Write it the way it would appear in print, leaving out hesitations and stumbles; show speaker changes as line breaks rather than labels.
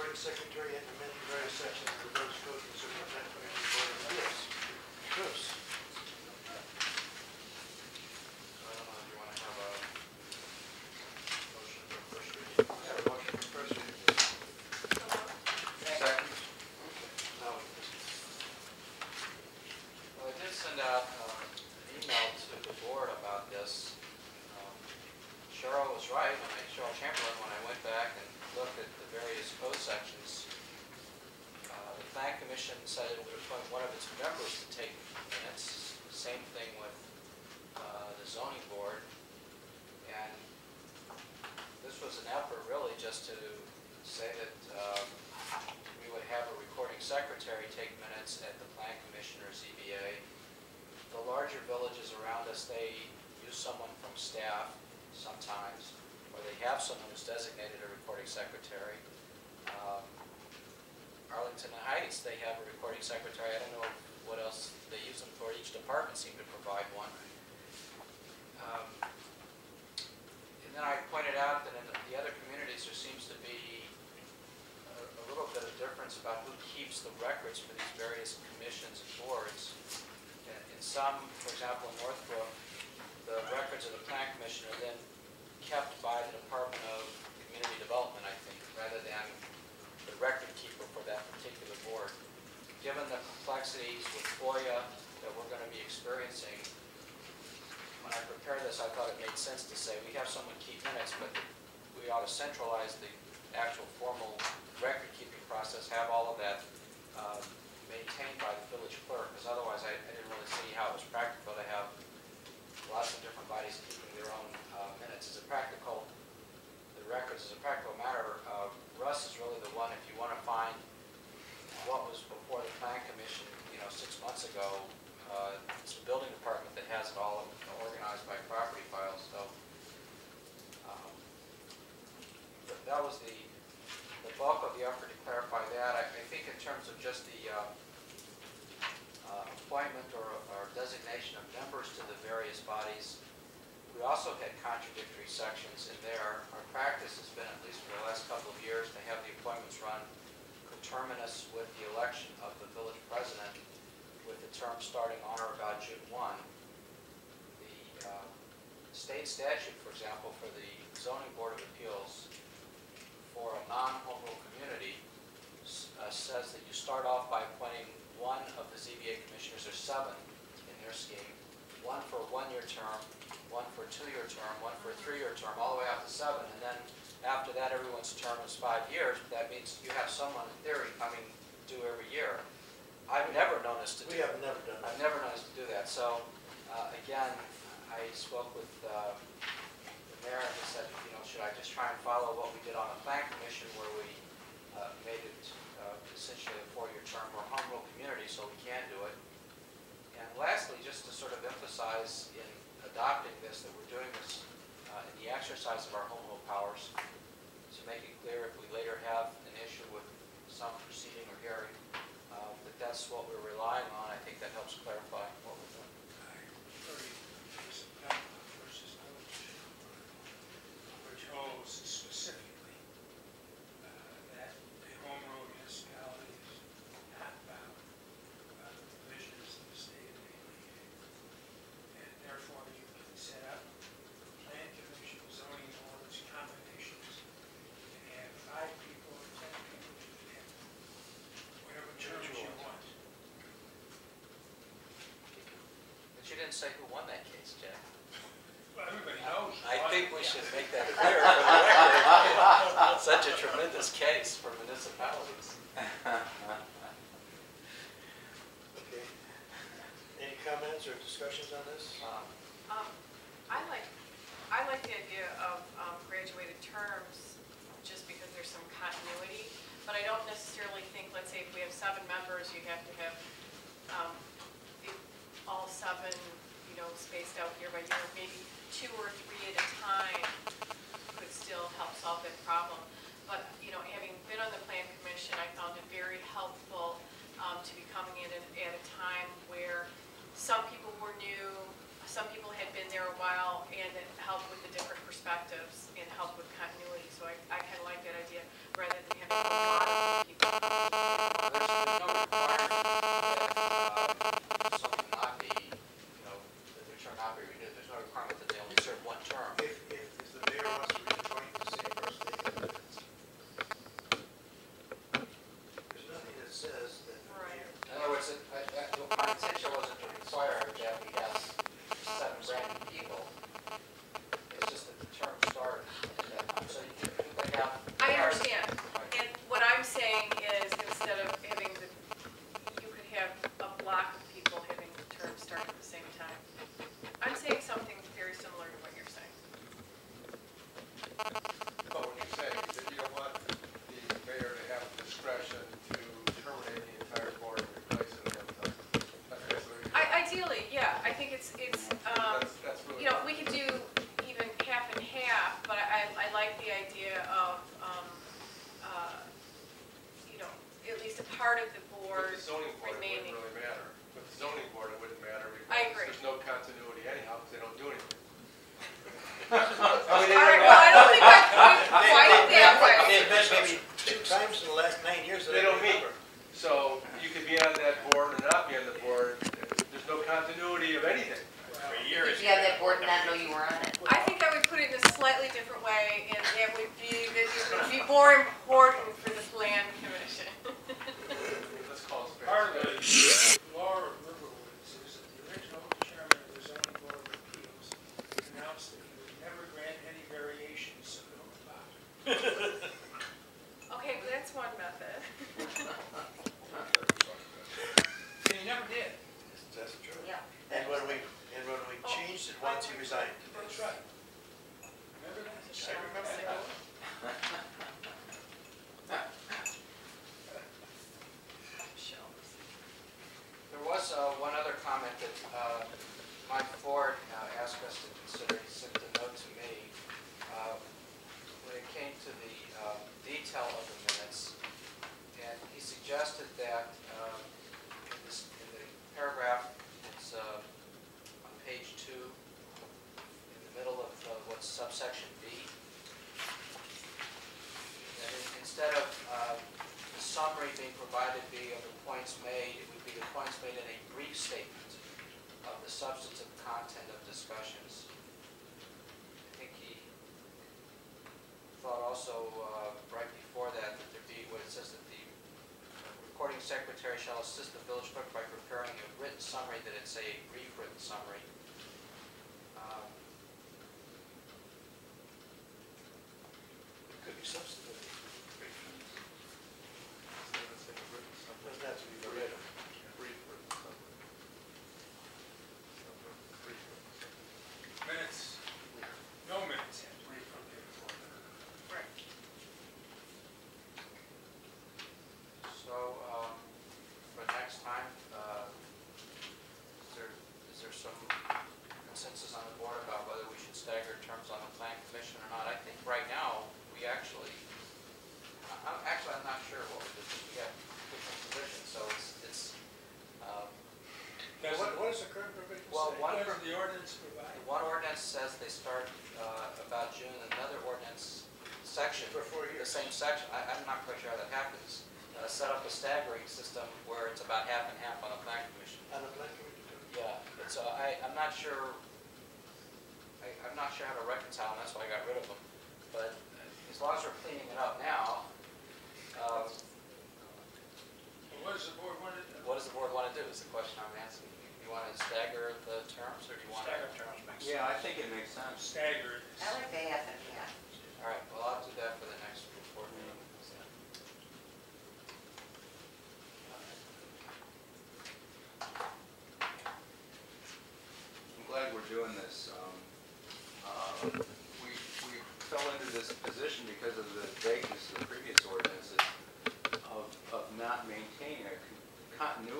recording secretary and amending various sections of the village code for the superintendent commission board of appeals. Bruce.
I don't know if you want to have a motion for first reading.
Yeah, a motion for first reading.
Second.
Now,
Well, I did send out an email to the board about this. Cheryl was right, Cheryl Chamberlain, when I went back and looked at the various code sections, the Plan Commission said it would appoint one of its members to take minutes. Same thing with the zoning board. And this was an effort really just to say that we would have a recording secretary take minutes at the Plan Commission or ZBA. The larger villages around us, they use someone from staff sometimes, or they have someone who's designated a recording secretary. Arlington Heights, they have a recording secretary. I don't know what else they use them for. Each department seemed to provide one. And then I pointed out that in the other communities there seems to be a little bit of difference about who keeps the records for these various commissions and boards. In some, for example, in Northbrook, the records of the Plan Commission are then kept by the Department of Community Development, I think, rather than the record keeper for that particular board. Given the complexities with FOIA that we're going to be experiencing, when I prepared this, I thought it made sense to say we have someone keep minutes, but we ought to centralize the actual formal record-keeping process, have all of that maintained by the village clerk, because otherwise I didn't really see how it was practical to have lots of different bodies keeping their own minutes. The records, as a practical matter, Russ is really the one, if you want to find what was before the Plan Commission, 6 months ago, it's the building department that has it all organized by property files. So that was the bulk of the effort to clarify that. I think in terms of just the appointment or designation of members to the various bodies, we also had contradictory sections in there. Our practice has been, at least for the last couple of years, to have the appointments run coterminous with the election of the village president, with the term starting on or about June 1. The state statute, for example, for the Zoning Board of Appeals for a non-home rule community says that you start off by appointing one of the ZBA commissioners, or 7 in their scheme, one for a 1-year term, one for a 2-year term, one for a 3-year term, all the way up to 7. And then after that, everyone's term is 5 years. But that means you have someone, in theory, coming due every year. I've never known us to do that. I've never known us to do that. So, again, I spoke with the mayor and he said, should I just try and follow what we did on the Plan Commission, where we made it essentially a 4-year term for a home rule community, so we can do it. And lastly, just to sort of emphasize in adopting this, that we're doing this in the exercise of our home rule powers, to make it clear if we later have an issue with some proceeding or hearing, that that's what we're relying on. I think that helps clarify what we're doing.
Chose specifically that the home rule municipality is not bound by the provisions of the state of the ADA, and therefore you can set up Plan Commission, zoning boards, combinations, and have 5 people or 10 people, you can have whatever terms you want.
But you didn't say who won that case, Jack.
Well, everybody knows.
I think we should make that clear for the record. Such a tremendous case for municipalities.
okay. Any comments or discussions on this?
I like the idea of graduated terms, just because there's some continuity. But I don't necessarily think, let's say, if we have 7 members, you have to have all 7, spaced out year by year. Maybe 2 or 3 at a time could still help solve that problem. But, having been on the Plan Commission, I found it very helpful to be coming in at a time where some people were new, some people had been there a while, and it helped with the different perspectives and helped with continuity. So I kind of like that idea, rather than having a lot of
you were on it.
I think I would put it in a slightly different way, and it would be that it would be more important for the plan commission.
Let's call it.
Part of the law of Riverwoods is that the original chairman of the zoning board of appeals announced that he would never grant any variations of no lot.
Okay, but that's one method.
And he never did.
That's true.
Yeah.
And when we changed it once, he resigned.
That's right. Remember that?
I remember that.
There was one other comment that Mike Ford asked us to consider. He sent a note to me when it came to the detail of the minutes, and he suggested that in the paragraph, it's on page 2, in the middle of what's subsection B, that instead of the summary being provided be of the points made, it would be the points made in a brief statement of the substantive content of discussions. I think he thought also right before that there be what it says that the recording secretary shall assist the village clerk by preparing a written summary, that it's a brief written summary.
It could be substantive. Doesn't have to be verbatim.
Minutes, no minutes have to be from there before.
Right.
So, for next time, is there some consensus on the board about whether we should stagger terms on the plan commission or not? I think right now, we actually, I'm not sure what we do. We have different positions, so it's,
What does the current provision
well,
say?
one
What does the ordinance provide?
one ordinance says they start about June, another ordinance section,
For 4
the
years.
same section, I'm not quite sure how that happens, set up a staggering system where it's about half and half on the plan commission.
On the plan commission too.
Yeah, but so I'm not sure, I'm not sure how to reconcile them, that's why I got rid of them. But as long as we're cleaning it up now,
Well, what does the board want to do?
what does the board want to do is the question I'm asking. You want to stagger the terms, or do you want to?
Staggered terms makes sense.
Yeah, I think it makes sense.
Staggered.
I like the half and half.
All right, well, I'll do that for the next report meeting.
I'm glad we're doing this. We fell into this position because of the vagueness of the previous ordinances of not maintaining a continuity